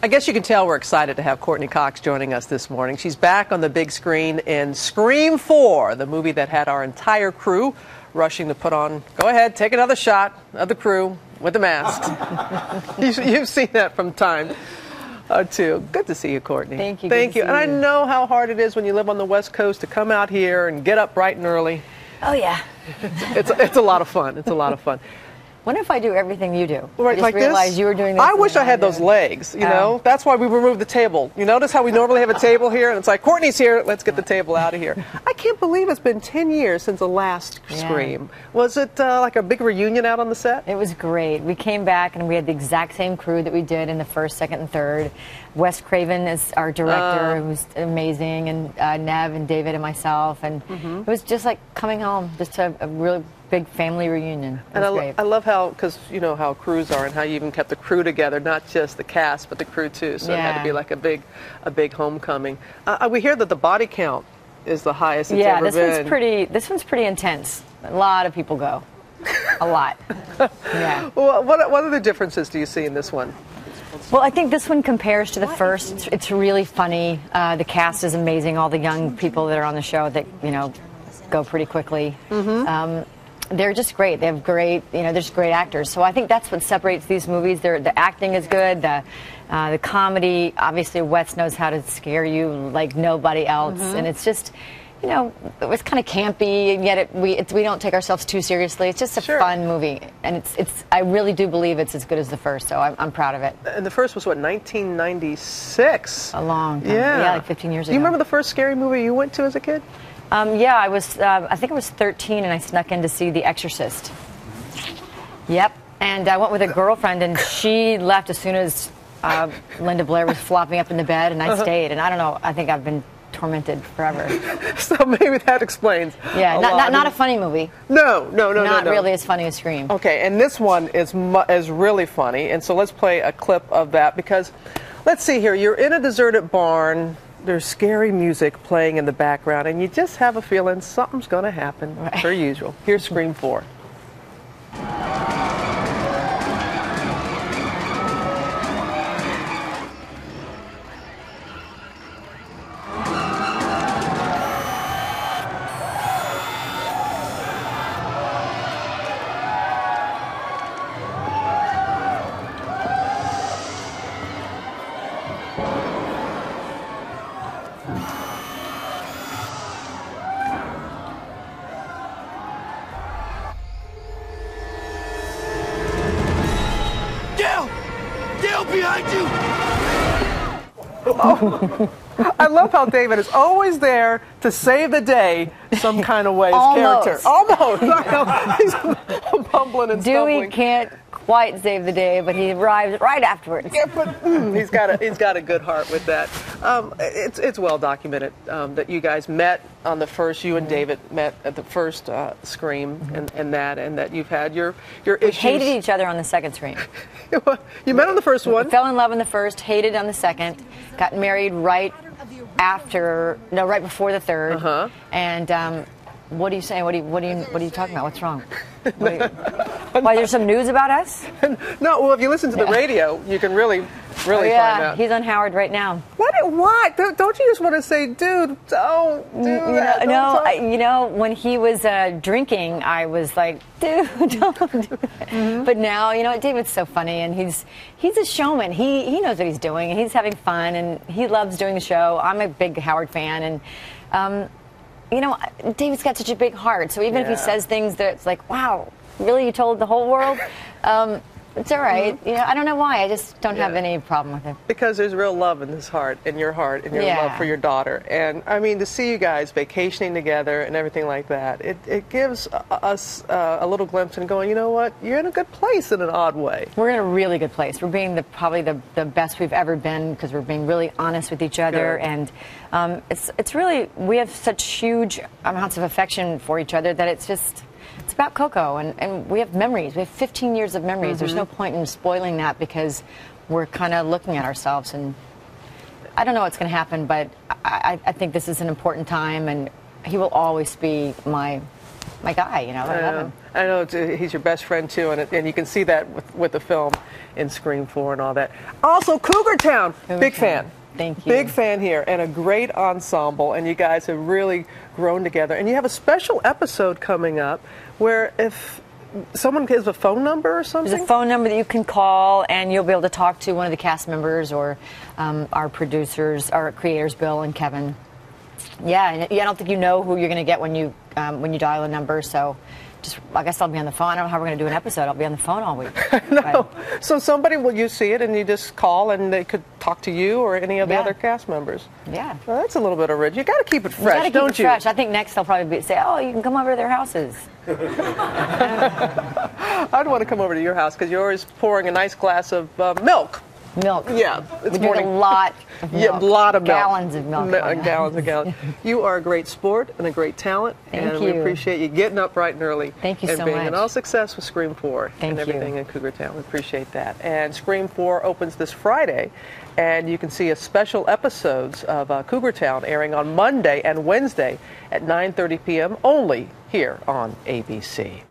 I guess you can tell we're excited to have Courteney Cox joining us this morning. She's back on the big screen in Scream 4, the movie that had our entire crew rushing to put on, go ahead, take another shot of the crew with the masks. You've seen that from time to. Good to see you, Courteney. Thank you. Thank you. And I know how hard it is when you live on the West Coast to come out here and get up bright and early. Oh, yeah. It's a lot of fun. It's a lot of fun. What if I do everything you do? Right, I just like realized this? You were doing this. I wish I had those legs, you know? That's why we removed the table. You notice how we normally have a table here? And it's like, Courtney's here, let's get the table out of here. I can't believe it's been 10 years since the last Scream. Was it like a big reunion out on the set? It was great. We came back and we had the exact same crew that we did in the first, second, and third. Wes Craven is our director, who's amazing, and Nev and David and myself. And it was just like coming home, just a really big family reunion. It was great. I love how, because you know how crews are and how you even kept the crew together, not just the cast, but the crew too. So it had to be like a big homecoming. We hear that the body count is the highest it's ever been. This one's pretty intense. A lot of people go. A lot. Yeah. Well, what other differences do you see in this one? Well, I think this one compares to the first. It's really funny. The cast is amazing. All the young people that are on the show that, you know, go pretty quickly. They're just great. They have great, you know, they're just great actors. So I think that's what separates these movies. The acting is good. The comedy, obviously, Wes knows how to scare you like nobody else, and it's just, you know, it's kind of campy, and yet we don't take ourselves too seriously. It's just a fun movie, and I really do believe it's as good as the first. So I'm proud of it. And the first was what, 1996? A long time. Yeah, like 15 years ago. Do you remember the first scary movie you went to as a kid? Yeah, I was. I think I was 13, and I snuck in to see The Exorcist. Yep, and I went with a girlfriend, and she left as soon as Linda Blair was flopping up in the bed, and I stayed. And I don't know. I think I've been tormented forever. So maybe that explains. Yeah, not a funny movie. No. Not really as funny as Scream. Okay, and this one is really funny, and so let's play a clip of that because, let's see here. You're in a deserted barn. There's scary music playing in the background, and you just have a feeling something's going to happen, per usual. Here's Scream 4. Behind you! Oh. I love how David is always there to save the day some kind of way. His character. Almost. He's bumbling and stumbling. Dewey can't quite save the day, but he arrives right afterwards. Yeah, but he's got a good heart with that. It's well documented that you guys met on the first. You and David met at the first Scream, and that you've had your issues. We hated each other on the second Scream. You met on the first one. We fell in love in the first, hated on the second, got married right before the third. And what are you saying? What are you talking about? What's wrong? Why, there's some news about us? No, well, if you listen to the radio, you can really find out. He's on Howard right now. Why? Don't you just want to say, dude, don't do that? No, when he was drinking, I was like, dude, don't do that. But now, you know, David's so funny, and he's a showman. He knows what he's doing, and he's having fun, and he loves doing the show. I'm a big Howard fan, and you know, David's got such a big heart, so even if he says things that's like, wow, really, you told the whole world? It's all right. You know, I don't know why. I just don't have any problem with it. Because there's real love in his heart, in your heart, and your love for your daughter. And, I mean, to see you guys vacationing together and everything like that, it gives us a little glimpse and going, you know what, you're in a good place in an odd way. We're in a really good place. We're being probably the best we've ever been because we're being really honest with each other. Good. And it's really, we have such huge amounts of affection for each other that it's just... It's about Coco, and we have memories. We have 15 years of memories. There's no point in spoiling that because we're kind of looking at ourselves. And I don't know what's going to happen, but I think this is an important time, and he will always be my guy. You know, I love him. I know he's your best friend too, and you can see that with the film. in Scream 4 and all that. Also, Cougar Town, big fan. Thank you. Big fan here, and a great ensemble, and you guys have really grown together. And you have a special episode coming up where if someone gives a phone number or something? There's a phone number that you can call, and you'll be able to talk to one of the cast members or our producers, our creators, Bill and Kevin. Yeah, and I don't think you know who you're going to get when you dial a number, so just, I guess I'll be on the phone. I don't know how we're going to do an episode. I'll be on the phone all week. No. So somebody, will you see it and you just call and they could talk to you or any of the other cast members? Yeah. Well, that's a little bit original. You got to keep it fresh, don't you? Fresh. I think next they'll probably say, oh, you can come over to their houses. I'd want to come over to your house because you're always pouring a nice glass of milk. Milk. Yeah. We drink a lot of milk. Yeah, a lot of milk. Gallons of milk. Gallons and gallons. You are a great sport and a great talent. Thank we you. appreciate you getting up bright and early. Thank you and so being much. an all success with Scream 4 and Thank everything you. in Cougar Town. We appreciate that. And Scream 4 opens this Friday, and you can see a special episodes of Cougar Town airing on Monday and Wednesday at 9:30 p.m. only here on ABC.